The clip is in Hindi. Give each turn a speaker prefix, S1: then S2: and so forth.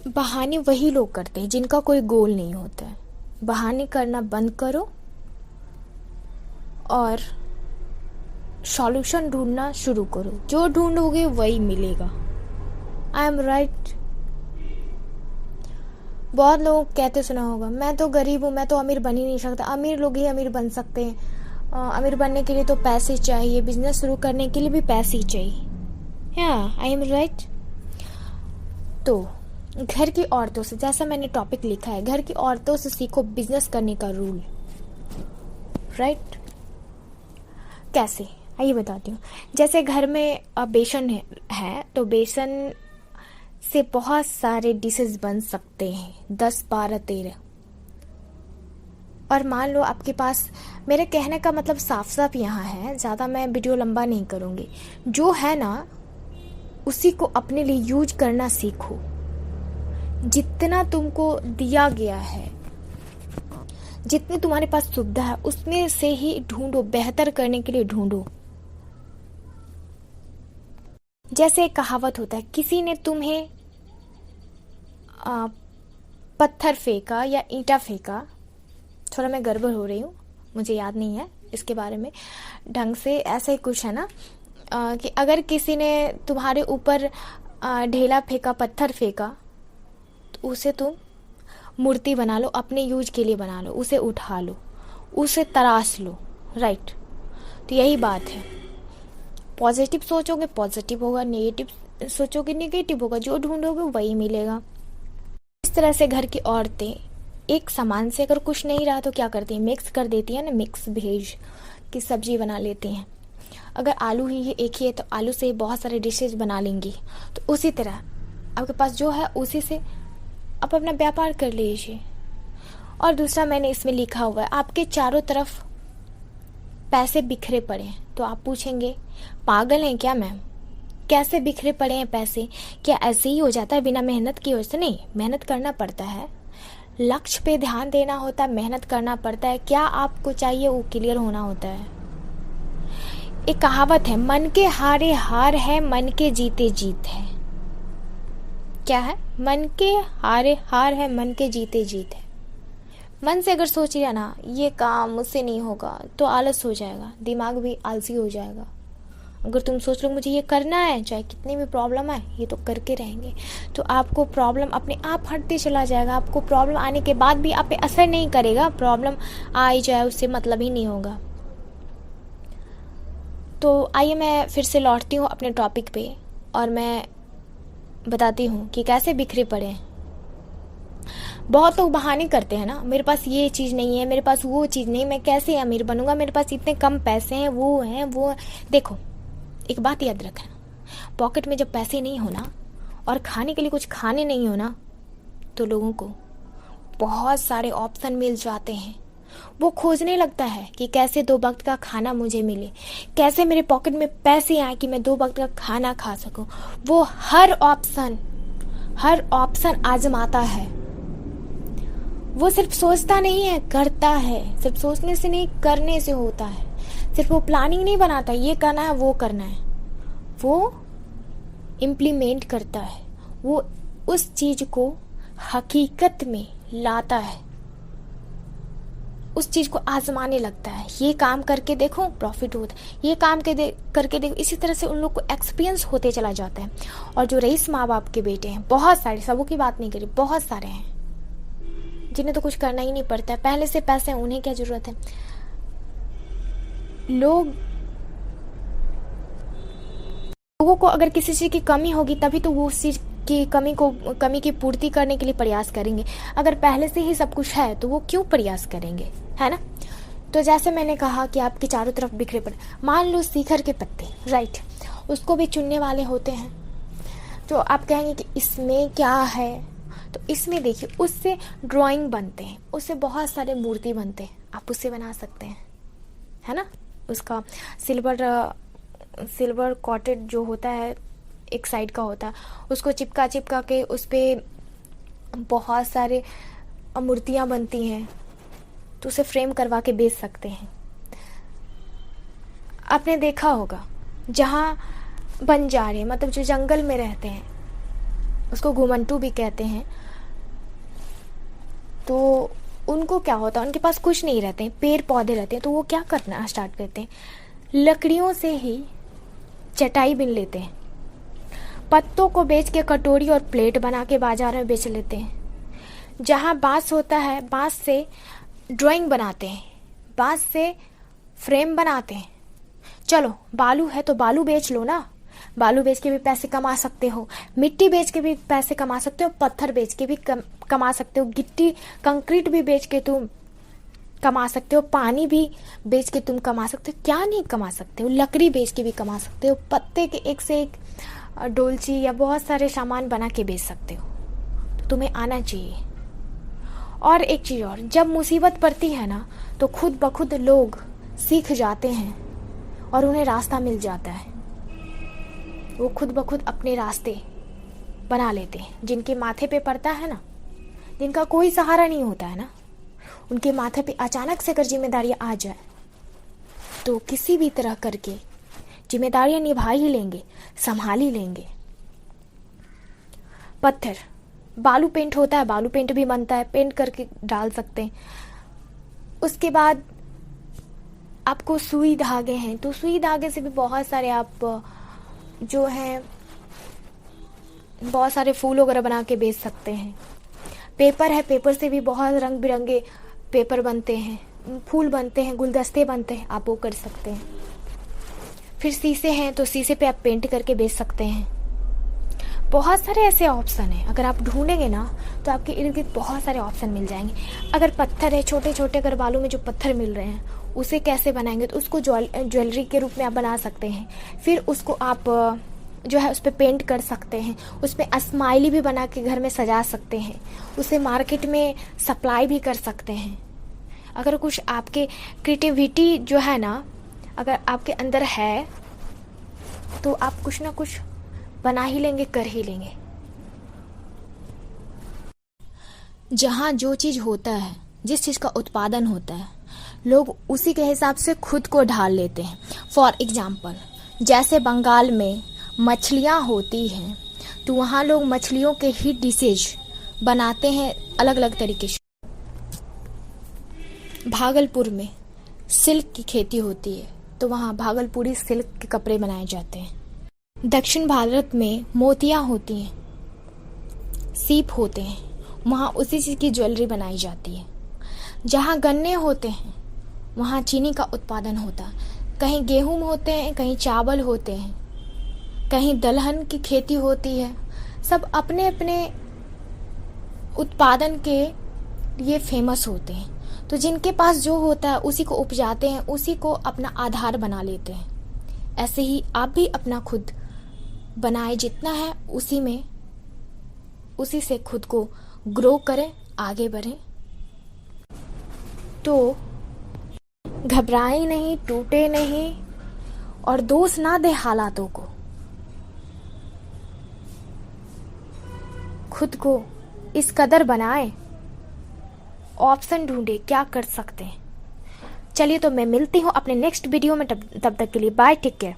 S1: बहाने वही लोग करते हैं जिनका कोई गोल नहीं होता है। बहाने करना बंद करो और सॉल्यूशन ढूंढना शुरू करो। जो ढूंढोगे वही मिलेगा। I am right. बहुत लोग कहते सुना होगा, मैं तो गरीब हूँ, मैं तो अमीर बन ही नहीं सकता। अमीर लोग ही अमीर बन सकते हैं। अमीर बनने के लिए तो पैसे चाहिए, बिजनेस शुरू करने के लिए भी पैसे ही चाहिए। या आई एम राइट। तो घर की औरतों से, जैसा मैंने टॉपिक लिखा है, घर की औरतों से सीखो बिजनेस करने का रूल। राइट। कैसे, आइए बताती हूँ। जैसे घर में बेसन है तो बेसन से बहुत सारे डिशेस बन सकते हैं, 10 12 13। और मान लो आपके पास, मेरे कहने का मतलब साफ साफ यहाँ है, ज़्यादा मैं वीडियो लंबा नहीं करूँगी। जो है ना उसी को अपने लिए यूज करना सीखो। जितना तुमको दिया गया है, जितनी तुम्हारे पास सुविधा है, उसमें से ही ढूंढो, बेहतर करने के लिए ढूंढो। जैसे एक कहावत होता है, किसी ने तुम्हें पत्थर फेंका या ईंटा फेंका, थोड़ा मैं गड़बड़ हो रही हूँ, मुझे याद नहीं है इसके बारे में ढंग से, ऐसा ही कुछ है ना, कि अगर किसी ने तुम्हारे ऊपर ढेला फेंका, पत्थर फेंका, तो उसे तुम मूर्ति बना लो, अपने यूज के लिए बना लो, उसे उठा लो, उसे तराश लो। राइट। तो यही बात है, पॉजिटिव सोचोगे पॉजिटिव होगा, नेगेटिव सोचोगे नेगेटिव होगा। जो ढूंढोगे वही मिलेगा। इस तरह से घर की औरतें एक सामान से अगर कुछ नहीं रहा तो क्या करती हैं, मिक्स कर देती है ना, मिक्स वेज की सब्जी बना लेती हैं। अगर आलू ही एक ही है तो आलू से बहुत सारे डिशेज बना लेंगी। तो उसी तरह आपके पास जो है उसी से आप अपना व्यापार कर लीजिए। और दूसरा मैंने इसमें लिखा हुआ है, आपके चारों तरफ पैसे बिखरे पड़े हैं। तो आप पूछेंगे पागल हैं क्या मैम, कैसे बिखरे पड़े हैं पैसे? क्या ऐसे ही हो जाता है बिना मेहनत की वजह से? नहीं, मेहनत करना पड़ता है, लक्ष्य पे ध्यान देना होता है, मेहनत करना पड़ता है। क्या आपको चाहिए वो क्लियर होना होता है। एक कहावत है, मन के हारे हार है, मन के जीते जीत है। क्या है? मन के हारे हार है, मन के जीते जीत है। मन से अगर सोच लिया ना ये काम मुझसे नहीं होगा तो आलस हो जाएगा, दिमाग भी आलसी हो जाएगा। अगर तुम सोच लो मुझे ये करना है, चाहे कितनी भी प्रॉब्लम आए, ये तो करके रहेंगे, तो आपको प्रॉब्लम अपने आप हटते चला जाएगा। आपको प्रॉब्लम आने के बाद भी आप पे असर नहीं करेगा, प्रॉब्लम आ ही जाए उससे मतलब ही नहीं होगा। तो आइए मैं फिर से लौटती हूँ अपने टॉपिक पे और मैं बताती हूँ कि कैसे बिखरे पड़े हैं। बहुत लोग बहाने करते हैं ना, मेरे पास ये चीज़ नहीं है, मेरे पास वो चीज़ नहीं, मैं कैसे अमीर बनूंगा, मेरे पास इतने कम पैसे हैं, वो हैं वो। देखो एक बात याद रखना, पॉकेट में जब पैसे नहीं होना और खाने के लिए कुछ खाने नहीं होना तो लोगों को बहुत सारे ऑप्शन मिल जाते हैं। वो खोजने लगता है कि कैसे 2 वक्त का खाना मुझे मिले, कैसे मेरे पॉकेट में पैसे आए कि मैं 2 वक्त का खाना खा सकूं। वो हर ऑप्शन आजमाता है। वो सिर्फ सोचता नहीं है, करता है। सिर्फ सोचने से नहीं, करने से होता है। सिर्फ वो प्लानिंग नहीं बनाता ये करना है वो करना है, वो इम्प्लीमेंट करता है। वो उस चीज को हकीकत में लाता है, उस चीज को आजमाने लगता है। ये काम करके देखो प्रॉफिट होता है, ये काम करके देखो। इसी तरह से उन लोग को एक्सपीरियंस होते चला जाता है। और जो रईस माँ बाप के बेटे हैं, बहुत सारे, सबों की बात नहीं करी, बहुत सारे हैं जिन्हें तो कुछ करना ही नहीं पड़ता है, पहले से पैसे हैं, उन्हें क्या जरूरत है। लोगों को अगर किसी चीज की कमी होगी तभी तो वो उस चीज की कमी की पूर्ति करने के लिए प्रयास करेंगे। अगर पहले से ही सब कुछ है तो वो क्यों प्रयास करेंगे, है ना। तो जैसे मैंने कहा कि आपके चारों तरफ बिखरे पड़े, मान लो शिखर के पत्ते, राइट, उसको भी चुनने वाले होते हैं। तो आप कहेंगे कि इसमें क्या है, तो इसमें देखिए उससे ड्राइंग बनते हैं, उससे बहुत सारे मूर्ति बनते हैं, आप उससे बना सकते हैं, है ना। उसका सिल्वर कॉटेड जो होता है, एक साइड का होता है, उसको चिपका के उस पर बहुत सारे मूर्तियाँ बनती हैं, तो उसे फ्रेम करवा के बेच सकते हैं। आपने देखा होगा जहाँ बंजारे, मतलब जो जंगल में रहते हैं, उसको घुमंटू भी कहते हैं। तो उनको क्या होता है, उनके पास कुछ नहीं रहते हैं, पेड़ पौधे रहते हैं, तो वो क्या करना स्टार्ट करते हैं, लकड़ियों से ही चटाई बिन लेते हैं, पत्तों को बेच के कटोरी और प्लेट बना के बाजार में बेच लेते हैं। जहाँ बांस होता है, बांस से ड्राइंग बनाते हैं, बांस से फ्रेम बनाते हैं। चलो बालू है तो बालू बेच लो ना, बालू बेच के भी पैसे कमा सकते हो, मिट्टी बेच के भी पैसे कमा सकते हो, पत्थर बेच के भी कमा सकते हो, गिट्टी कंक्रीट भी बेच के तुम कमा सकते हो, पानी भी बेच के तुम कमा सकते हो। क्या नहीं कमा सकते हो, लकड़ी बेच के भी कमा सकते हो, पत्ते के एक से एक डोलची या बहुत सारे सामान बना के बेच सकते हो। तो तुम्हें आना चाहिए। और एक चीज़ और, जब मुसीबत पड़ती है ना तो खुद ब खुद लोग सीख जाते हैं और उन्हें रास्ता मिल जाता है। वो खुद ब खुद अपने रास्ते बना लेते हैं। जिनके माथे पे पड़ता है ना, जिनका कोई सहारा नहीं होता है ना, उनके माथे पे अचानक से अगर जिम्मेदारियां आ जाए तो किसी भी तरह करके जिम्मेदारियां निभा ही लेंगे, संभाल ही लेंगे। पत्थर, बालू पेंट होता है, बालू पेंट भी बनता है, पेंट करके डाल सकते हैं। उसके बाद आपको सुई धागे हैं, तो सुई धागे से भी बहुत सारे आप जो हैं बहुत सारे फूल वगैरह बना के बेच सकते हैं। पेपर है, पेपर से भी बहुत रंग बिरंगे पेपर बनते हैं, फूल बनते हैं, गुलदस्ते बनते हैं, आप वो कर सकते हैं। फिर शीशे हैं, तो शीशे पे आप पेंट करके बेच सकते हैं। बहुत सारे ऐसे ऑप्शन हैं, अगर आप ढूंढेंगे ना तो आपके इर्द गिर्द बहुत सारे ऑप्शन मिल जाएंगे। अगर पत्थर है, छोटे छोटे अगर बालू में जो पत्थर मिल रहे हैं उसे कैसे बनाएंगे, तो उसको ज्वेलरी के रूप में आप बना सकते हैं। फिर उसको आप जो है उस पर पेंट कर सकते हैं, उस पर स्माइली भी बना के घर में सजा सकते हैं, उसे मार्केट में सप्लाई भी कर सकते हैं। अगर कुछ आपके क्रिएटिविटी जो है ना, अगर आपके अंदर है तो आप कुछ ना कुछ बना ही लेंगे, कर ही लेंगे। जहाँ जो चीज़ होता है, जिस चीज़ का उत्पादन होता है, लोग उसी के हिसाब से खुद को ढाल लेते हैं। फॉर एग्जाम्पल, जैसे बंगाल में मछलियाँ होती हैं तो वहाँ लोग मछलियों के ही डिशेज बनाते हैं अलग अलग तरीके से। भागलपुर में सिल्क की खेती होती है तो वहाँ भागलपुरी सिल्क के कपड़े बनाए जाते हैं। दक्षिण भारत में मोतियाँ होती हैं, सीप होते हैं, वहाँ उसी चीज़ की ज्वेलरी बनाई जाती है। जहाँ गन्ने होते हैं वहाँ चीनी का उत्पादन होता है। कहीं गेहूं होते हैं, कहीं चावल होते हैं, कहीं दलहन की खेती होती है। सब अपने अपने उत्पादन के लिए फेमस होते हैं। तो जिनके पास जो होता है उसी को उपजाते हैं, उसी को अपना आधार बना लेते हैं। ऐसे ही आप भी अपना खुद बनाए, जितना है उसी से खुद को ग्रो करें, आगे बढ़ें। तो घबराए नहीं, टूटे नहीं और दोष ना दे हालातों को। खुद को इस कदर बनाए, ऑप्शन ढूंढे क्या कर सकते हैं। चलिए तो मैं मिलती हूँ अपने नेक्स्ट वीडियो में, तब तक के लिए बाय, टेक केयर।